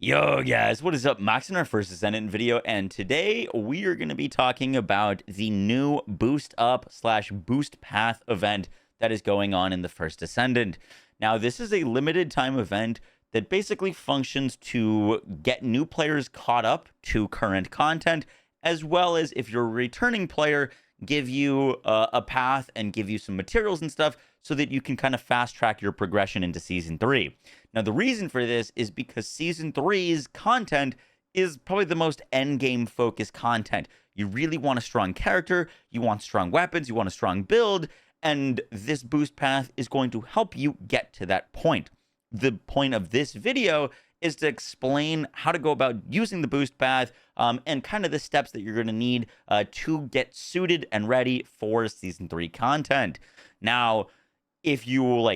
Yo guys, what is up? Max in our first Descendant video, and today we are going to be talking about the new boost up slash boost path event that is going on in the first Descendant. Now, this is a limited time event that basically functions to get new players caught up to current content, as well as if you're a returning player, give you a path and give you some materials and stuff so that you can kind of fast track your progression into season 3. Now, the reason for this is because season 3's content is probably the most end game focused content. You really want a strong character, you want strong weapons, you want a strong build, and this boost path is going to help you get to that point. The point of this video is to explain how to go about using the boost path and kind of the steps that you're going to need to get suited and ready for season 3 content. Now, if you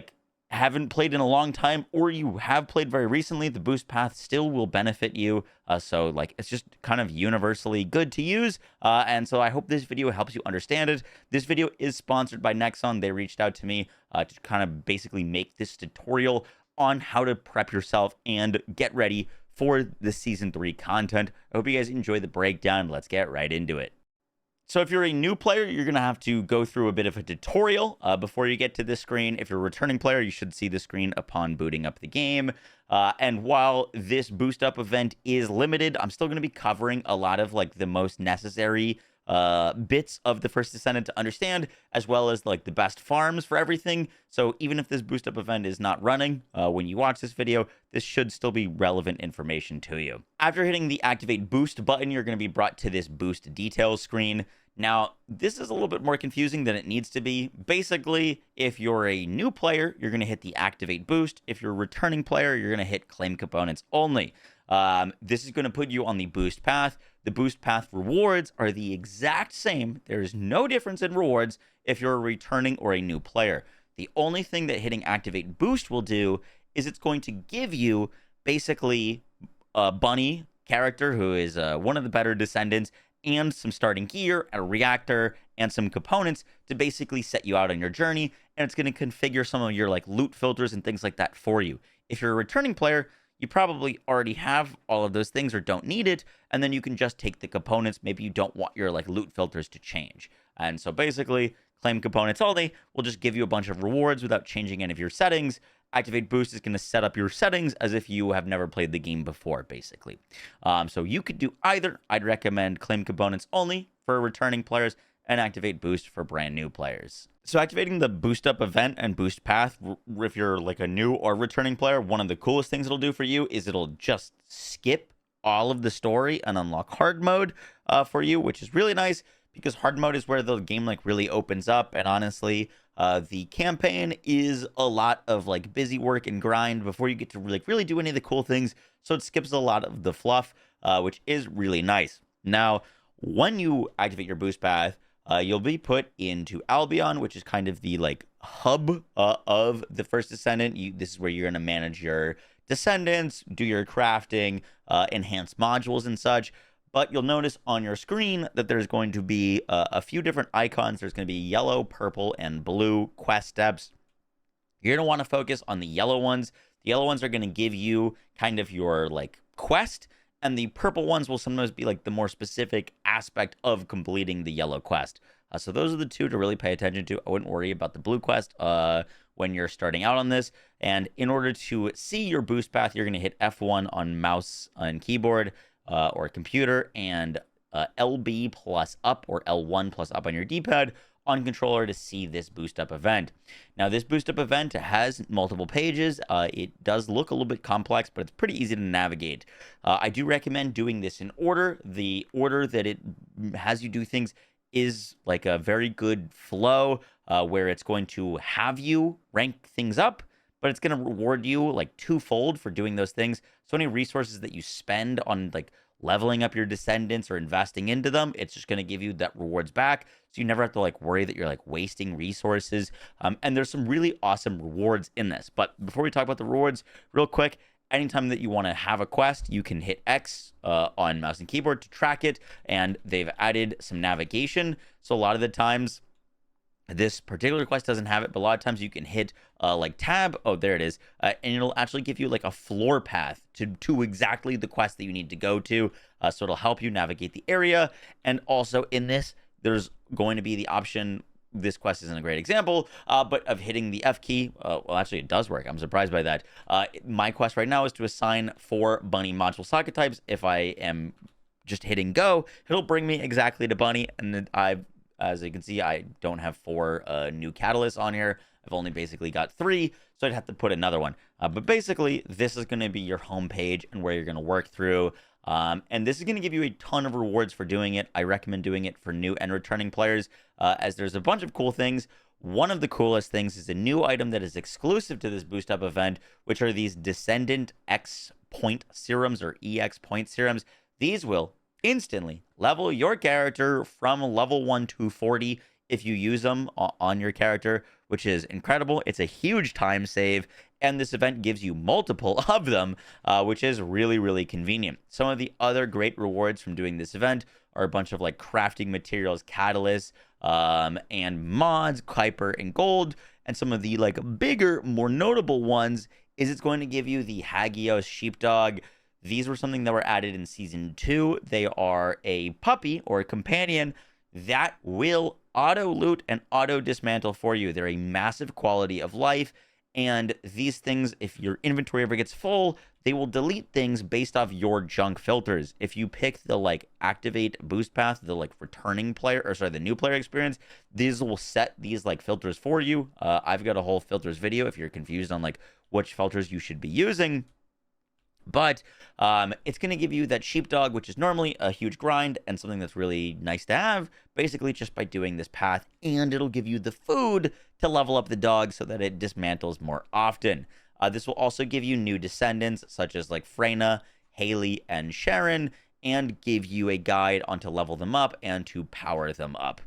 haven't played in a long time, or you have played very recently, the boost path still will benefit you. So it's just kind of universally good to use. And so I hope this video helps you understand it. This video is sponsored by Nexon. They reached out to me to kind of basically make this tutorial on how to prep yourself and get ready for the season 3 content. I hope you guys enjoy the breakdown. Let's get right into it. So if you're a new player, you're going to have to go through a bit of a tutorial before you get to this screen. If you're a returning player, you should see the screen upon booting up the game. And while this boost up event is limited, I'm still going to be covering a lot of the most necessary bits of the first Descendant to understand, as well as the best farms for everything. So even if this boost up event is not running when you watch this video, this should still be relevant information to you. After hitting the activate boost button, you're going to be brought to this boost details screen. Now, this is a little bit more confusing than it needs to be. Basically, if you're a new player, you're going to hit the activate boost. If you're a returning player, you're going to hit claim components only. This is going to put you on the boost path. The boost path rewards are the exact same. There is no difference in rewards if you're a returning or a new player. The only thing that hitting activate boost will do is it's going to give you basically a bunny character who is one of the better descendants, and some starting gear, a reactor, and some components to basically set you out on your journey. And it's going to configure some of your loot filters and things like that for you. If you're a returning player, you probably already have all of those things or don't need it, and then you can just take the components. Maybe you don't want your loot filters to change. And so basically, claim components only will just give you a bunch of rewards without changing any of your settings. Activate boost is going to set up your settings as if you have never played the game before, basically. So you could do either. I'd recommend claim components only for returning players and activate boost for brand new players. So activating the boost up event and boost path, if you're a new or returning player, one of the coolest things it'll do for you is it'll just skip all of the story and unlock hard mode for you, which is really nice because hard mode is where the game really opens up. And honestly, the campaign is a lot of busy work and grind before you get to really do any of the cool things. So it skips a lot of the fluff, which is really nice. Now, when you activate your boost path, you'll be put into Albion, which is kind of the hub of the first Descendant. This is where you're going to manage your descendants, do your crafting, enhance modules and such. But you'll notice on your screen that there's going to be a few different icons. There's going to be yellow, purple, and blue quest steps. You're going to want to focus on the yellow ones. The yellow ones are going to give you kind of your quest, and the purple ones will sometimes be the more specific aspect of completing the yellow quest. So those are the two to really pay attention to. I wouldn't worry about the blue quest when you're starting out on this. And in order to see your boost path, you're going to hit F1 on mouse and keyboard or computer, and LB plus up or L1 plus up on your D-pad on controller to see this boost up event. Now, this boost up event has multiple pages. It does look a little bit complex, but it's pretty easy to navigate. I do recommend doing this in order. The order that it has you do things is a very good flow where it's going to have you rank things up, but it's going to reward you twofold for doing those things. So any resources that you spend on leveling up your descendants or investing into them, it's just going to give you that rewards back. So you never have to worry that you're wasting resources. And there's some really awesome rewards in this. But before we talk about the rewards, real quick, anytime that you want to have a quest, you can hit X on mouse and keyboard to track it. And they've added some navigation. So a lot of the times This particular quest doesn't have it, but a lot of times you can hit like tab. Oh, there it is. And it'll actually give you like a floor path to exactly the quest that you need to go to. So it'll help you navigate the area. And also in this, there's going to be the option. This quest isn't a great example, but of hitting the F key. Well, actually, it does work. I'm surprised by that. My quest right now is to assign 4 bunny module socket types. If I am just hitting go, it'll bring me exactly to bunny. And then as you can see, I don't have 4 new catalysts on here. I've only basically got 3, so I'd have to put another one. But basically, this is going to be your home page and where you're going to work through. And this is going to give you a ton of rewards for doing it. I recommend doing it for new and returning players, as there's a bunch of cool things. One of the coolest things is a new item that is exclusive to this boost up event, which are these Descendant X point serums or EX point serums. These will instantly level your character from level 1 to 40 if you use them on your character, which is incredible. It's a huge time save, and this event gives you multiple of them, which is really, really convenient. Some of the other great rewards from doing this event are a bunch of like crafting materials, catalysts, and mods, Kuiper and gold. And some of the like bigger, more notable ones is it's going to give you the Hagios sheepdog. These were something that were added in season 2. They are a puppy or a companion that will auto loot and auto dismantle for you. They're a massive quality of life. And these things, if your inventory ever gets full, they will delete things based off your junk filters. If you pick the like activate boost path, the like returning player, or sorry, the new player experience, these will set these like filters for you. I've got a whole filters video if you're confused on like which filters you should be using. But it's going to give you that sheepdog, which is normally a huge grind and something that's really nice to have, basically just by doing this path. And it'll give you the food to level up the dog so that it dismantles more often. This will also give you new descendants, such as like Freyna, Haley, and Sharon, and give you a guide on to level them up and to power them up.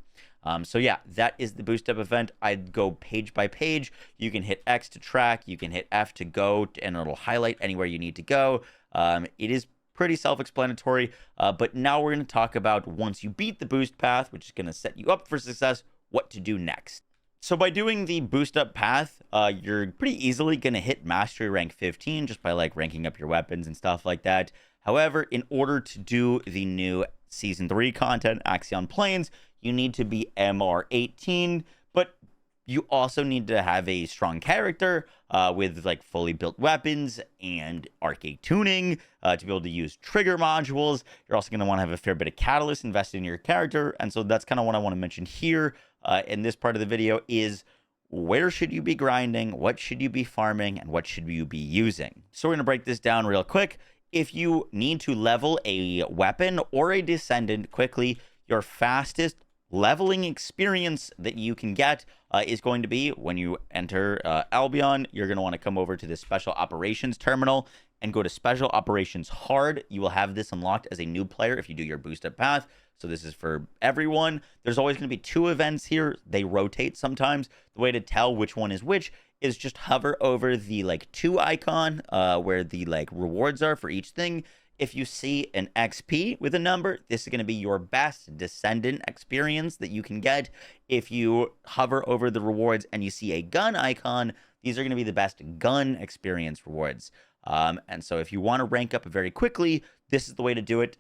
So yeah, that is the boost up event. I'd go page by page. You can hit X to track, you can hit F to go, and it'll highlight anywhere you need to go. It is pretty self-explanatory, but now we're going to talk about once you beat the boost path, which is going to set you up for success, what to do next. So by doing the boost up path, you're pretty easily going to hit mastery rank 15 just by like ranking up your weapons and stuff like that. However, in order to do the new Season 3 content, Axion Plains, you need to be MR 18, but you also need to have a strong character with like fully built weapons and arcade tuning to be able to use trigger modules. You're also going to want to have a fair bit of catalyst invested in your character. And so that's kind of what I want to mention here in this part of the video is where should you be grinding, what should you be farming, and what should you be using. So we're going to break this down real quick. If you need to level a weapon or a descendant quickly, your fastest leveling experience that you can get is going to be when you enter Albion. You're going to want to come over to the Special Operations Terminal and go to Special Operations Hard. You will have this unlocked as a new player if you do your boost up path. So this is for everyone. There's always going to be 2 events here. They rotate sometimes. The way to tell which one is which is just hover over the like 2 icon where the like rewards are for each thing. If you see an XP with a number, this is going to be your best descendant experience that you can get. If you hover over the rewards and you see a gun icon, these are going to be the best gun experience rewards. And so if you want to rank up very quickly, this is the way to do it.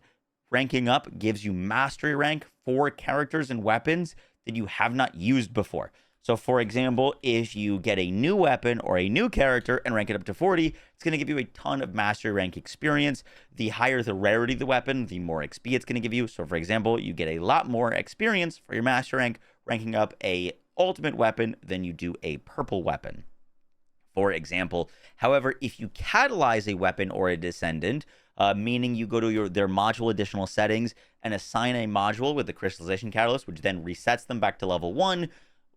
Ranking up gives you mastery rank for characters and weapons that you have not used before. So for example, if you get a new weapon or a new character and rank it up to 40, it's going to give you a ton of mastery rank experience. The higher the rarity of the weapon, the more XP it's going to give you. So for example, you get a lot more experience for your master rank ranking up a ultimate weapon than you do a purple weapon, for example. However, if you catalyze a weapon or a descendant, meaning you go to their module additional settings and assign a module with the crystallization catalyst, which then resets them back to level 1,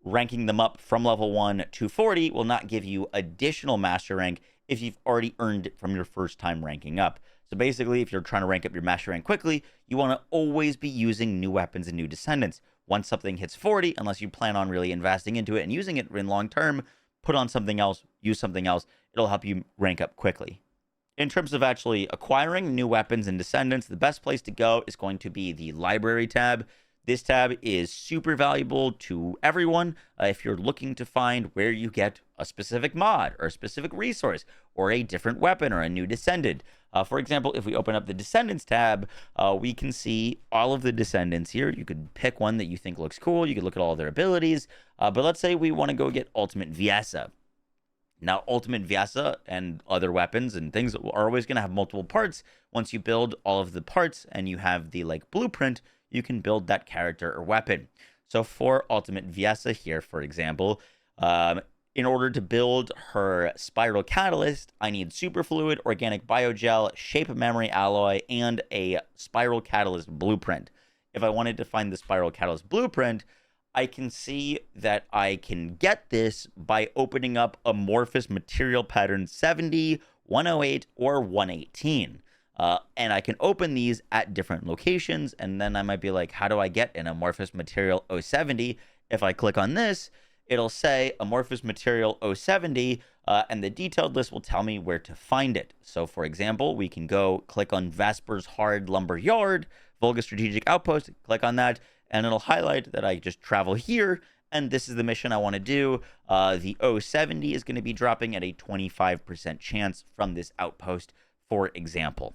ranking them up from level 1 to 40 will not give you additional master rank if you've already earned it from your first time ranking up. So basically, if you're trying to rank up your master rank quickly, you want to always be using new weapons and new descendants. Once something hits 40, unless you plan on really investing into it and using it in long term, put on something else, use something else. It'll help you rank up quickly. In terms of actually acquiring new weapons and descendants, the best place to go is going to be the library tab. This tab is super valuable to everyone if you're looking to find where you get a specific mod or a specific resource or a different weapon or a new descendant. For example, if we open up the Descendants tab, we can see all of the Descendants here. You could pick one that you think looks cool. You could look at all their abilities. But let's say we want to go get Ultimate Viesa. Now, Ultimate Viesa and other weapons and things are always going to have multiple parts. Once you build all of the parts and you have the blueprint, you can build that character or weapon. So for Ultimate Viesa here, for example, in order to build her Spiral Catalyst, I need Superfluid, Organic Biogel, Shape Memory Alloy, and a Spiral Catalyst Blueprint. If I wanted to find the Spiral Catalyst Blueprint, I can see that I can get this by opening up Amorphous Material Pattern 70, 108, or 118. And I can open these at different locations, and then I might be like, how do I get an Amorphous Material 070? If I click on this, it'll say Amorphous Material 070, and the detailed list will tell me where to find it. So, for example, we can go click on Vesper's Hard Lumber Yard, Volga Strategic Outpost, click on that, and it'll highlight that I just travel here, and this is the mission I want to do. The 070 is going to be dropping at a 25% chance from this outpost, for example.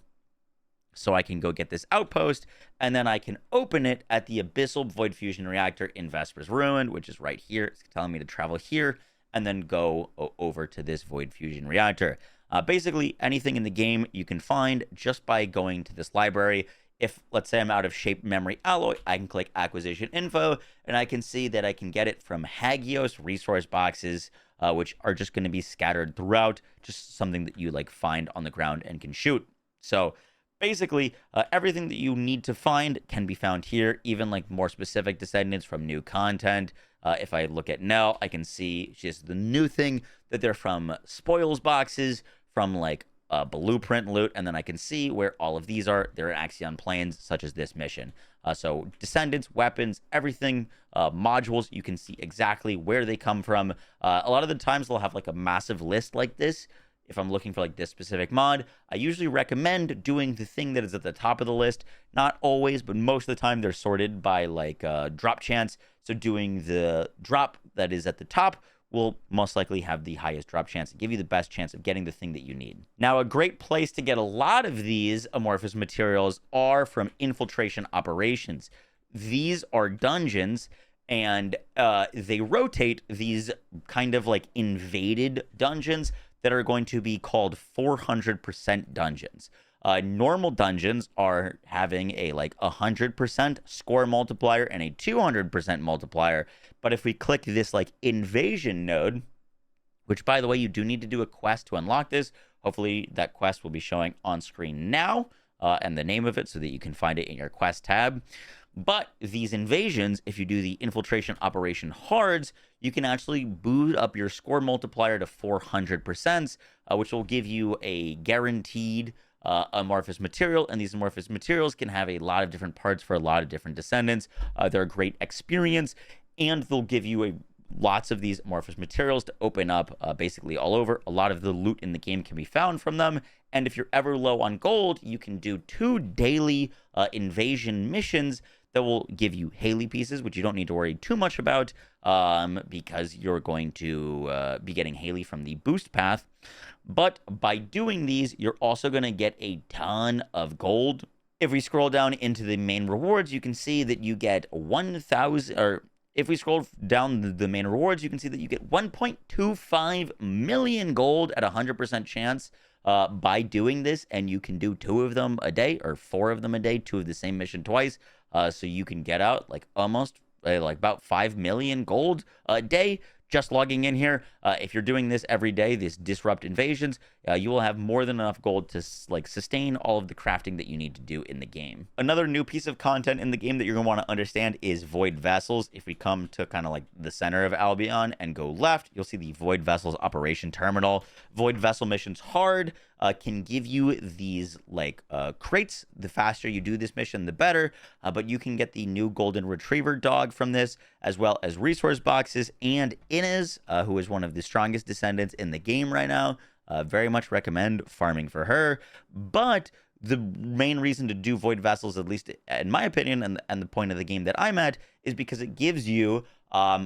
So I can go get this outpost, and then I can open it at the Abyssal Void Fusion Reactor in Vesper's Ruin, which is right here. It's telling me to travel here, and then go over to this Void Fusion Reactor. Basically, anything in the game you can find just by going to this library. If, let's say, I'm out of Shape Memory Alloy, I can click Acquisition Info, and I can see that I can get it from Hagios resource boxes, which are just going to be scattered throughout, just something that you find on the ground and can shoot. So basically, everything that you need to find can be found here, even more specific descendants from new content. If I look at Nell, I can see just the new thing that they're from spoils boxes, from blueprint loot, and then I can see where all of these are. They're in Axion planes, such as this mission. So descendants, weapons, everything, modules, you can see exactly where they come from. A lot of the times they'll have a massive list like this. If I'm looking for this specific mod, I usually recommend doing the thing that is at the top of the list. Not always, but most of the time they're sorted by drop chance. So doing the drop that is at the top will most likely have the highest drop chance and give you the best chance of getting the thing that you need. Now, a great place to get a lot of these amorphous materials are from infiltration operations. These are dungeons, and they rotate these kind of invaded dungeons that are going to be called 400% dungeons. Normal dungeons are having a 100% score multiplier and a 200% multiplier. But if we click this invasion node, which by the way, you do need to do a quest to unlock this. Hopefully that quest will be showing on screen now, and the name of it so that you can find it in your quest tab. But these invasions, if you do the infiltration operation hards, you can actually boot up your score multiplier to 400%, which will give you a guaranteed amorphous material, and these amorphous materials can have a lot of different parts for a lot of different descendants. They're a great experience, and they'll give you lots of these amorphous materials to open up basically all over. A lot of the loot in the game can be found from them, and if you're ever low on gold, you can do 2 daily invasion missions that will give you Haley pieces, which you don't need to worry too much about because you're going to be getting Haley from the boost path. But by doing these, you're also going to get a ton of gold. If we scroll down into the main rewards, you can see that you get 1,000, or if we scroll down the main rewards, you can see that you get 1.25 million gold at 100% chance by doing this, and you can do 2 of them a day or 4 of them a day, 2 of the same mission twice. So you can get out almost about 5 million gold a day just logging in here. If you're doing this every day, these disrupt invasions, you will have more than enough gold to sustain all of the crafting that you need to do in the game. Another new piece of content in the game that you're going to want to understand is Void Vessels. If we come to kind of the center of Albion and go left, you'll see the Void Vessels operation terminal. Void Vessel missions hard can give you these crates. The faster you do this mission, the better. But you can get the new Golden Retriever dog from this, as well as resource boxes, and Inez, who is one of the strongest descendants in the game right now. Very much recommend farming for her. But the main reason to do Void Vessels, at least in my opinion, and the point of the game that I'm at, is because it gives you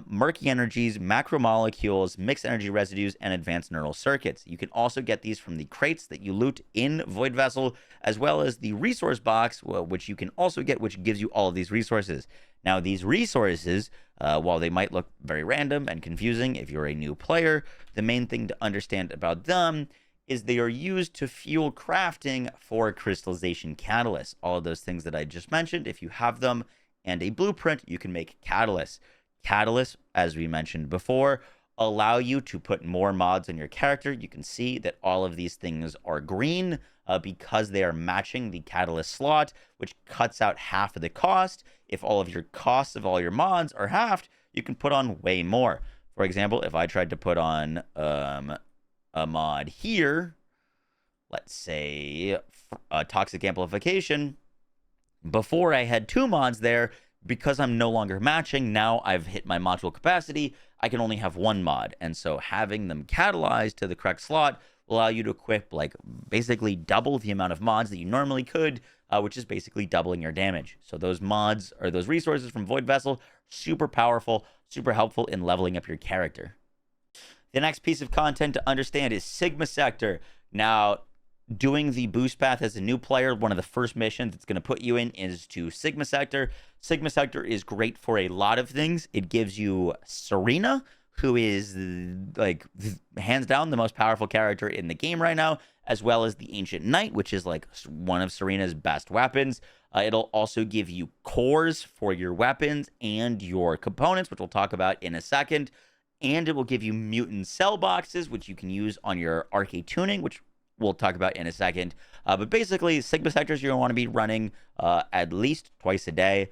murky energies, macromolecules, mixed energy residues, and advanced neural circuits. You can also get these from the crates that you loot in Void Vessel, as well as the resource box, which you can also get, which gives you all of these resources. Now, these resources, while they might look very random and confusing if you're a new player, the main thing to understand about them is they are used to fuel crafting for crystallization catalysts. All of those things that I just mentioned, if you have them and a blueprint, you can make catalysts. Catalysts, as we mentioned before, allow you to put more mods on your character. You can see that all of these things are green because they are matching the catalyst slot, which cuts out half of the cost. If all of your costs of all your mods are halved, you can put on way more. For example, if I tried to put on a mod here, let's say toxic amplification, before I had 2 mods there, because I'm no longer matching, now I've hit my module capacity, I can only have 1 mod. And so having them catalyzed to the correct slot will allow you to equip like basically double the amount of mods that you normally could, which is basically doubling your damage. So those mods, or those resources from Void Vessel, super powerful, super helpful in leveling up your character. The next piece of content to understand is Sigma Sector. Now, doing the boost path as a new player, one of the first missions it's going to put you in is to Sigma Sector. Sigma Sector is great for a lot of things. It gives you Serena, who is like hands down the most powerful character in the game right now, as well as the Ancient Knight, which is like one of Serena's best weapons. It'll also give you cores for your weapons and your components, which we'll talk about in a second. And it will give you mutant cell boxes, which you can use on your arcade tuning, which we'll talk about in a second. But basically, Sigma Sectors you're going to want to be running at least twice a day,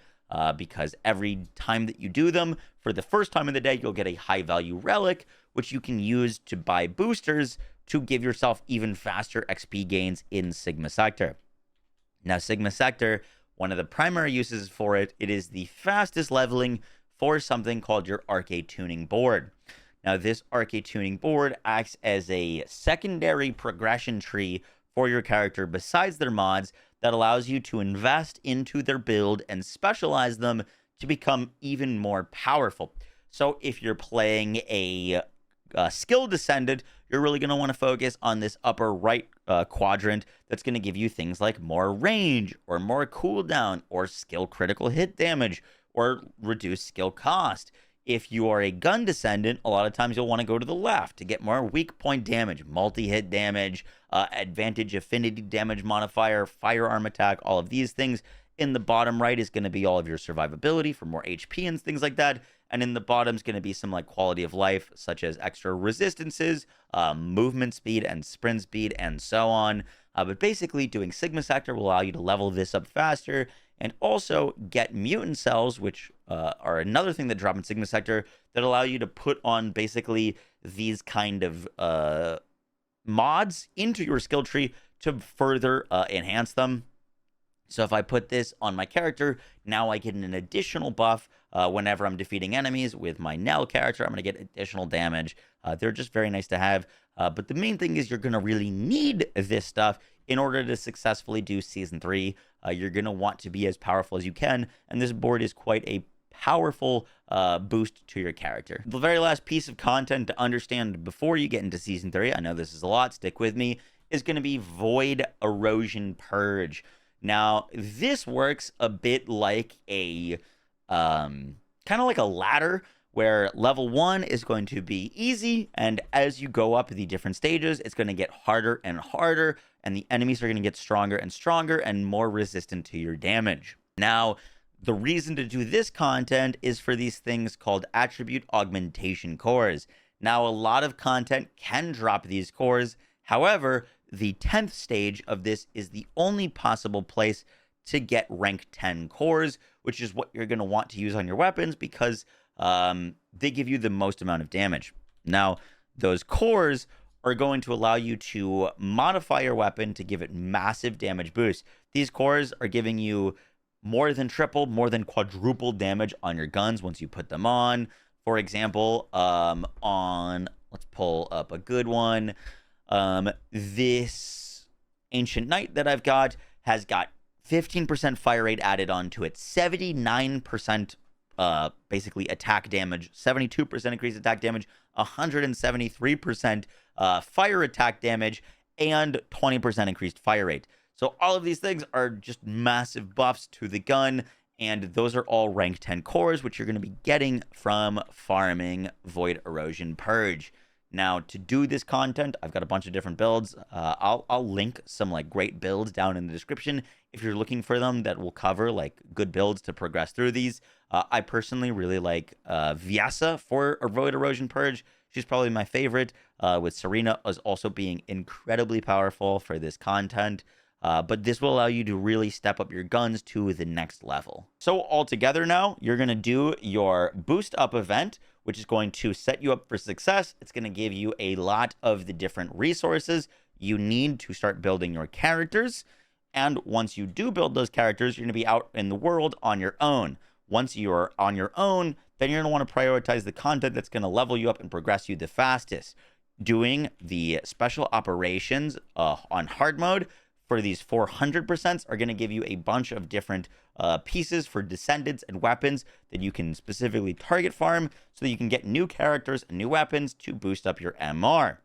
because every time that you do them, for the first time in the day, you'll get a high-value relic, which you can use to buy boosters to give yourself even faster XP gains in Sigma Sector. Now, Sigma Sector, one of the primary uses for it, it is the fastest leveling for something called your arcade tuning board. Now, this arcade tuning board acts as a secondary progression tree for your character besides their mods that allows you to invest into their build and specialize them to become even more powerful. So if you're playing a skill Descendant, you're really going to want to focus on this upper right quadrant that's going to give you things like more range or more cooldown or skill critical hit damage or reduced skill cost. If you are a gun Descendant, a lot of times you'll want to go to the left to get more weak point damage, multi-hit damage, advantage affinity damage modifier, firearm attack, all of these things. In the bottom right is going to be all of your survivability for more HP and things like that. And in the bottom is going to be some like quality of life, such as extra resistances, movement speed and sprint speed, and so on. But basically, doing Sigma Sector will allow you to level this up faster and also get mutant cells, which are another thing that drop in Sigma Sector that allow you to put on basically these kind of mods into your skill tree to further enhance them. So if I put this on my character, now I get an additional buff whenever I'm defeating enemies. With my Nell character, I'm going to get additional damage. They're just very nice to have. But the main thing is you're going to really need this stuff in order to successfully do Season 3. You're going to want to be as powerful as you can, and this board is quite a powerful boost to your character. The very last piece of content to understand before you get into Season 3, I know this is a lot, stick with me, is going to be Void Erosion Purge. Now, this works a bit like a, kind of like a ladder, where level 1 is going to be easy, and as you go up the different stages, it's going to get harder and harder, and the enemies are going to get stronger and stronger and more resistant to your damage. Now, the reason to do this content is for these things called attribute augmentation cores. Now, a lot of content can drop these cores. However, the 10th stage of this is the only possible place to get rank 10 cores, which is what you're going to want to use on your weapons because they give you the most amount of damage. Now, those cores are going to allow you to modify your weapon to give it massive damage boost. These cores are giving you more than triple, more than quadruple damage on your guns once you put them on. For example, let's pull up a good one. This Ancient Knight that I've got has got 15% fire rate added onto it, 79% basically attack damage, 72% increased attack damage, 173% fire attack damage, and 20% increased fire rate. So all of these things are just massive buffs to the gun, and those are all rank 10 cores, which you're going to be getting from farming Void Erosion Purge. Now, to do this content, I've got a bunch of different builds. I'll link some like great builds down in the description if you're looking for them that will cover like good builds to progress through these. I personally really like Vyasa for Void Erosion Purge. She's probably my favorite, with Serena as also being incredibly powerful for this content. But this will allow you to really step up your guns to the next level. So altogether now, you're going to do your Boost Up event, which is going to set you up for success. It's going to give you a lot of the different resources you need to start building your characters. And once you do build those characters, you're going to be out in the world on your own. Once you're on your own, then you're going to want to prioritize the content that's going to level you up and progress you the fastest. Doing the special operations on hard mode for these 400% are going to give you a bunch of different pieces for descendants and weapons that you can specifically target farm so that you can get new characters and new weapons to boost up your MR.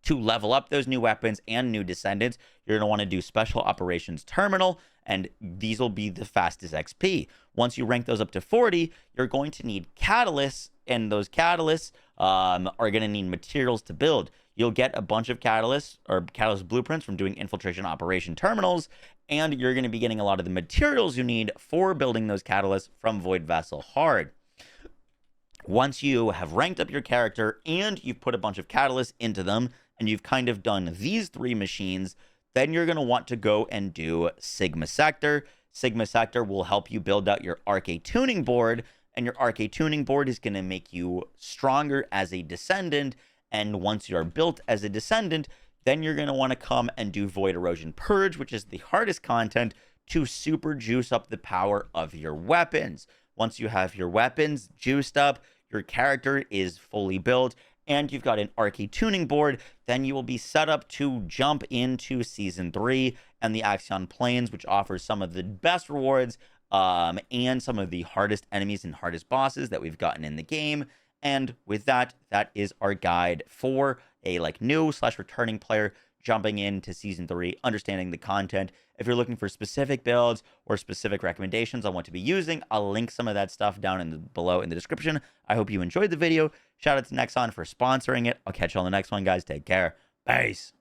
To level up those new weapons and new descendants, you're going to want to do special operations terminal, and these will be the fastest XP. Once you rank those up to 40, you're going to need catalysts, and those catalysts are going to need materials to build. You'll get a bunch of catalysts or catalyst blueprints from doing infiltration operation terminals, and you're going to be getting a lot of the materials you need for building those catalysts from Void Vessel Hard. Once you have ranked up your character and you've put a bunch of catalysts into them, and you've kind of done these 3 machines, then you're going to want to go and do Sigma Sector. Sigma Sector will help you build out your RK tuning board, and your RK tuning board is going to make you stronger as a descendant. And once you're built as a descendant, then you're going to want to come and do Void Erosion Purge, which is the hardest content, to super juice up the power of your weapons. Once you have your weapons juiced up, your character is fully built, and you've got an RK tuning board, then you will be set up to jump into Season 3 and the Axion Plains, which offers some of the best rewards and some of the hardest enemies and hardest bosses that we've gotten in the game. And with that, that is our guide for a new / returning player jumping into Season 3, understanding the content. If you're looking for specific builds or specific recommendations on what to be using, I'll link some of that stuff down below in the description. I hope you enjoyed the video. Shout out to Nexon for sponsoring it. I'll catch you on the next one, guys. Take care. Peace.